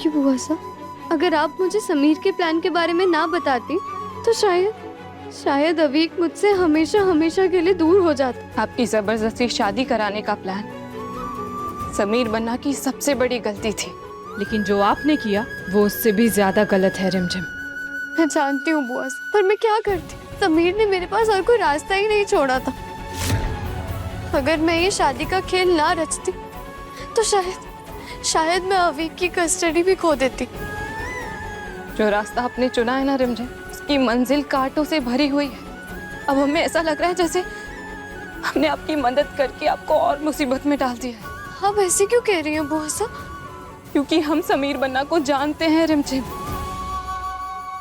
Thank you बुआ साहब। अगर आप मुझे समीर के प्लान के बारे में ना बताती तो शायद अवीक मुझसे हमेशा हमेशा के लिए दूर हो जाता। आपकी जबरदस्ती शादी कराने का प्लान समीर बनना की सबसे बड़ी गलती थी, लेकिन जो आपने किया वो उससे भी ज्यादा गलत है रिमझिम। मैं जानती हूँ बुआ साहब, पर मैं क्या करती। समीर ने मेरे पास और कोई रास्ता ही नहीं छोड़ा था। अगर मैं ये शादी का खेल ना रचती तो शायद मैं अवीक की कस्टडी भी खो देती। जो रास्ता आपने चुना है ना रिमझिम, उसकी मंजिल कांटों से भरी हुई है। अब हमें ऐसा लग रहा है जैसे हमने आपकी मदद करके आपको और मुसीबत में डाल दिया है। आप ऐसे क्यों कह रही हैं बुआ साहब? क्योंकि हम समीर बन्ना को जानते हैं रिमझिम।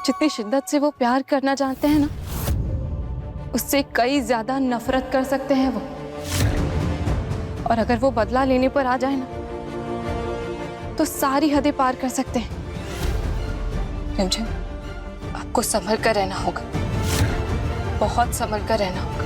जितनी शिद्दत से वो प्यार करना जानते हैं ना, उससे कई ज्यादा नफरत कर सकते हैं वो। और अगर वो बदला लेने पर आ जाए ना तो सारी हदें पार कर सकते हैं। रिमझिम, आपको संभल कर रहना होगा, बहुत संभल कर रहना होगा।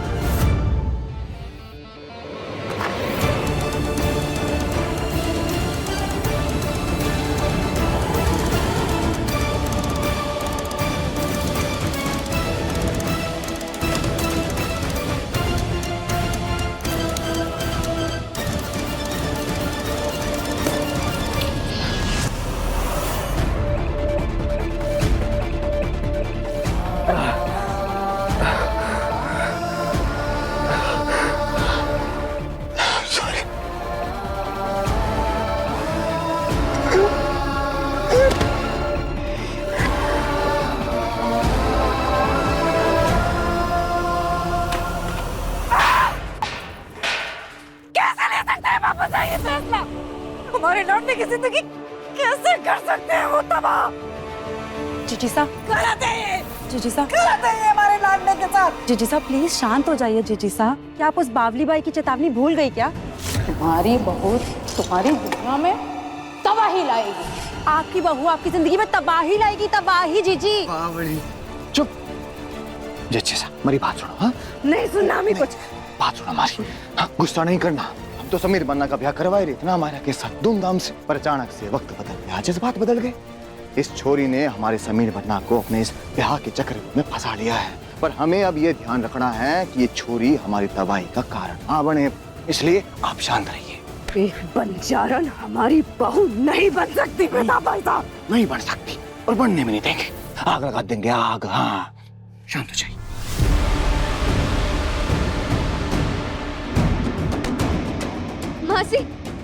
हमारे लौटने की जिंदगी कैसे कर सकते हैं वो तबाह? जीजी साहब, गलत है ये, जीजी साहब, गलत है ये हमारे लौटने के साथ। जीजी साहब प्लीज शांत हो जाइए। जीजी साहब, क्या आप उस बावली बाई की चेतावनी भूल गई क्या? तुम्हारी बहू तुम्हारी दुनिया में तबाही लाएगी। आपकी बहू आपकी जिंदगी में तबाही लाएगी, तबाही। जीजी चुप। जच्ची साहब, मेरी बात सुनो। हाँ, नहीं सुनना हमें कुछ। बात सुनो हमारी। हाँ, गुस्सा नहीं करना। हम तो समीर बन्ना का ब्याह करवाए रहे थे ना हमारे के साथ धूमधाम से, पर अचानक से वक्त बदल गया, जज्बात बदल गए। इस छोरी ने हमारे समीर बन्ना को अपने इस ब्याह के चक्र में फंसा लिया है। पर हमें अब ये ध्यान रखना है कि ये छोरी हमारी तबाही का कारण ना बने, इसलिए आप शांत रहिए। एक बंजारन हमारी बहू नहीं बन सकती बेटा भाई साहब। नहीं बन सकती और बनने में नहीं देंगे। आग लगा देंगे, आग। हाँ, शांत हो जाइए।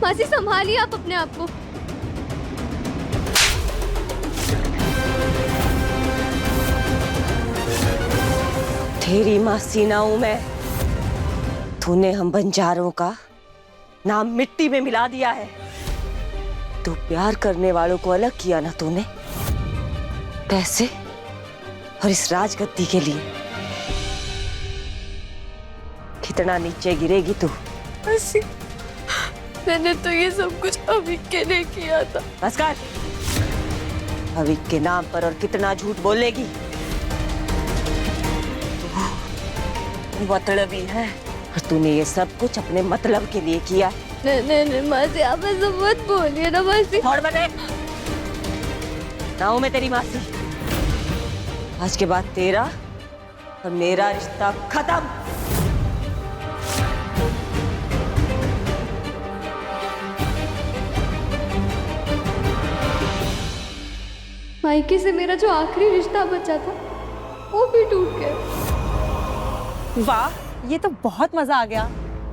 मासी संभालिए आप अपने आप को। तेरी मासी ना हूं मैं। तूने हम बंजारों का नाम मिट्टी में मिला दिया है। तू प्यार करने वालों को अलग किया ना तूने, पैसे और इस राजगद्दी के लिए। कितना नीचे गिरेगी तू। मैंने तो ये सब कुछ अवीक के लिए किया था। बस कर। अवीक के नाम पर और कितना झूठ बोलेगी। तू मतलबी है और तूने ये सब कुछ अपने मतलब के लिए किया है। नहीं मासी, आप ऐसा मत बोलिए ना मासी। और बने ना हूं मैं तेरी मासी। आज के बाद तेरा और मेरा रिश्ता खत्म। मायके से मेरा जो आखिरी रिश्ता बचा था वो भी टूट गया। वाह, ये तो बहुत मजा आ गया।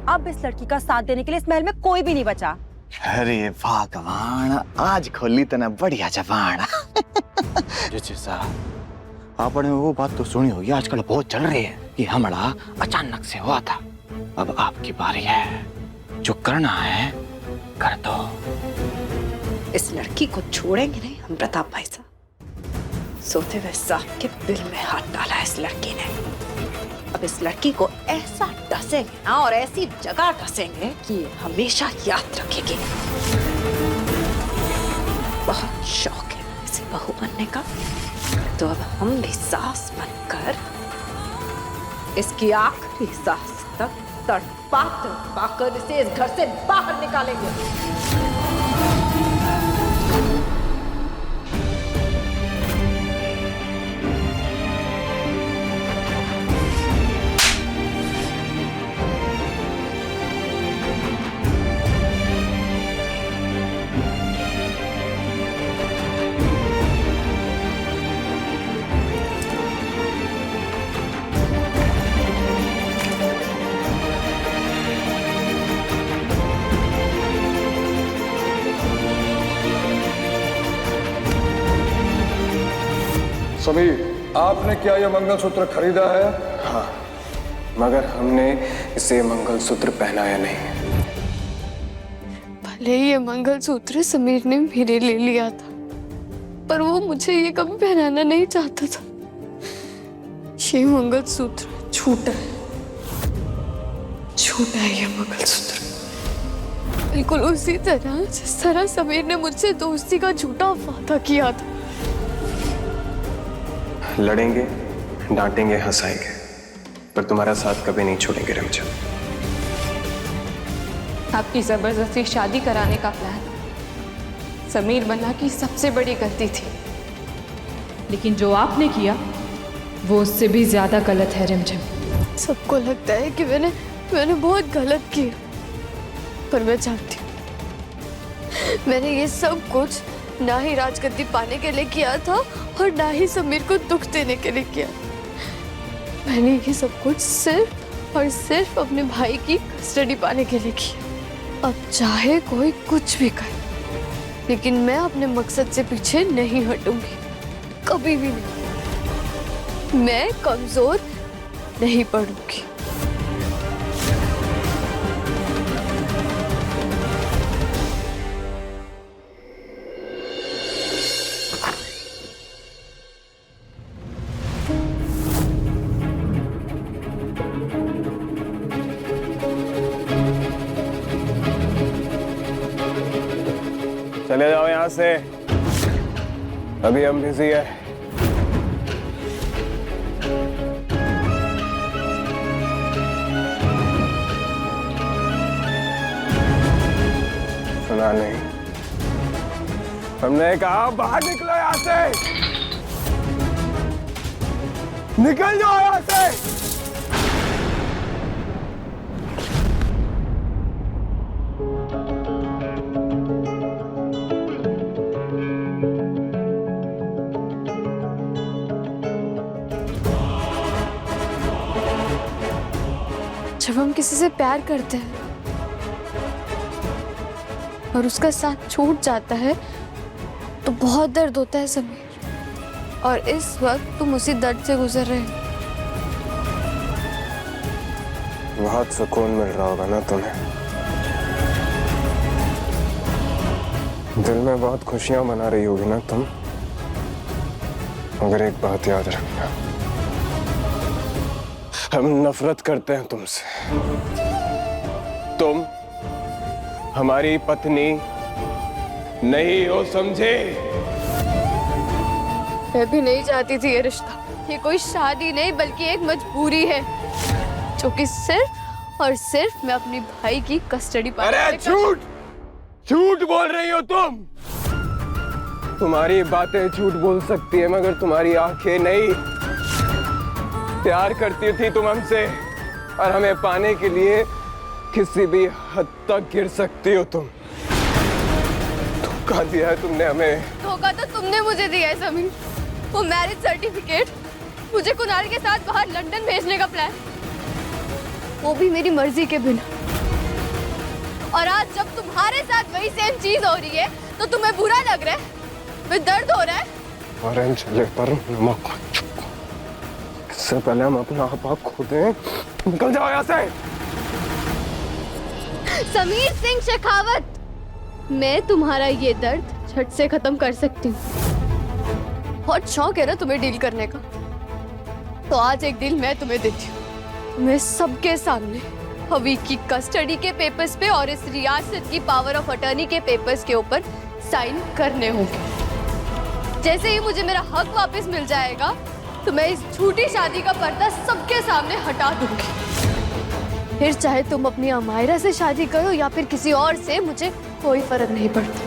अब इस लड़की का साथ देने के लिए इस महल में कोई भी नहीं बचा। अरे भगवान, आज खोली तना बढ़िया जबान। जच्ची साहब, आपने वो बात तो सुनी होगी, आजकल बहुत चल रही है कि हमला अचानक से हुआ था। अब आपकी बारी है, जो करना है कर दो। इस लड़की को छोड़ेंगे नहीं हम प्रताप भाई साहब। सोते हुए साहब के दिल में हाथ डाला है इस लड़की ने। अब इस लड़की को ऐसा डसेंगे ना और ऐसी जगह डसेंगे कि ये हमेशा याद रखेगी। बहुत शौक है इसे बहू बनने का, तो अब हम भी सास बनकर इसकी आखिरी सांस तक तड़पा कर इसे इस घर से बाहर निकालेंगे। समीर, आपने क्या यह मंगलसूत्र खरीदा है? हाँ, मगर हमने इसे मंगलसूत्र पहनाया नहीं। भले ही ये मंगलसूत्र समीर ने मेरे ले लिया था, पर वो मुझे ये कभी पहनाना नहीं चाहता था। ये मंगलसूत्र झूठा है, झूठा है ये मंगलसूत्र। बिल्कुल उसी तरह जिस तरह समीर ने मुझसे दोस्ती का झूठा वादा किया था। लड़ेंगे, डांटेंगे, हंसाएंगे, पर तुम्हारा साथ कभी नहीं छोड़ेंगे रिमझिम। आपकी जबरदस्ती शादी कराने का प्लान समीर बन्ना की सबसे बड़ी गलती थी। लेकिन जो आपने किया वो उससे भी ज्यादा गलत है रिमझिम। सबको लगता है कि मैंने बहुत गलत किया, पर मैं जानती हूँ मैंने ये सब कुछ ना ही राजगद्दी पाने के लिए किया था और ना ही समीर को दुख देने के लिए किया। मैंने ये सब कुछ सिर्फ और सिर्फ अपने भाई की कस्टडी पाने के लिए किया। अब चाहे कोई कुछ भी करे, लेकिन मैं अपने मकसद से पीछे नहीं हटूंगी, कभी भी नहीं। मैं कमजोर नहीं पड़ूंगी। चले जाओ यहाँ से, अभी हम बिजी है। सुना नहीं? हमने कहा बाहर निकलो यहाँ से, निकल जाओ यहाँ से। जब हम किसी से प्यार करते हैं और उसका साथ छूट जाता है तो बहुत दर्द होता है समीर, और इस वक्त तुम उसी दर्द से गुजर रहे हो। बहुत सुकून मिल रहा होगा ना तुम्हें, दिल में बहुत खुशियां मना रही होगी ना तुम। मगर एक बात याद रखना, हम नफरत करते हैं तुमसे। तुम हमारी पत्नी नहीं हो, समझे? मैं भी नहीं चाहती थी ये रिश्ता। ये कोई शादी नहीं बल्कि एक मजबूरी है, जो कि सिर्फ और सिर्फ मैं अपनी भाई की कस्टडी पाने के लिए अरे झूठ, झूठ बोल रही हो तुम। तुम्हारी बातें झूठ बोल सकती है, मगर तुम्हारी आंखें नहीं। प्यार करती थी तुम हमसे, और हमें पाने के लिए किसी भी हद तक गिर सकती हो तुम। धोखा दिया है तुमने हमें। धोखा तो तुमने मुझे दिया है समीर। वो मैरिज सर्टिफिकेट, मुझे कुणाल के साथ बाहर लंदन भेजने का प्लान, वो भी मेरी मर्जी के बिना। और आज जब तुम्हारे साथ वही सेम चीज हो रही है तो तुम्हें बुरा लग रहा है, में दर्द हो रहा है। ऑरेंज चले पर नमक, इससे पहले हम अपना आप खो दें। निकल जाओ यहाँ से। समीर सिंह शेखावत, मैं तुम्हारा ये दर्द झट से खत्म कर सकती हूँ। बहुत शौक है ना तुम्हें डील करने का, तो आज एक डील मैं तुम्हें देती हूँ। मैं सबके सामने हवी की कस्टडी के पेपर्स पे और इस रियासत की पावर ऑफ अटर्नी के पेपर्स के ऊपर साइन करने होंगे। जैसे ही मुझे मेरा हक वापस मिल जाएगा तो मैं इस झूठी शादी का पर्दा सबके सामने हटा दूंगी। फिर चाहे तुम अपनी अमायरा से शादी करो या फिर किसी और से, मुझे कोई फर्क नहीं पड़ता।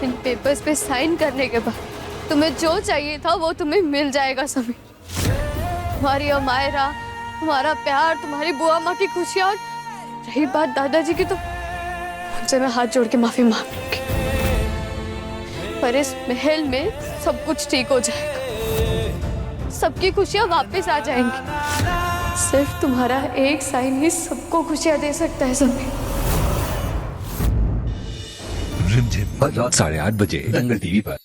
इन पेपर्स पे साइन करने के बाद तुम्हें जो चाहिए था वो तुम्हें मिल जाएगा समीर। तुम्हारी अमायरा, तुम्हारा प्यार, तुम्हारी बुआ माँ की खुशियाँ, और रही बात दादाजी की तो उनसे मैं हाथ जोड़ के माफी मांग लूंगी। पर इस महल में सब कुछ ठीक हो जाएगा, सबकी खुशियाँ वापस आ जाएंगी। सिर्फ तुम्हारा एक साइन ही सबको खुशियाँ दे सकता है समीर। रिमझिम रात 8:30 बजे दंगल टीवी पर।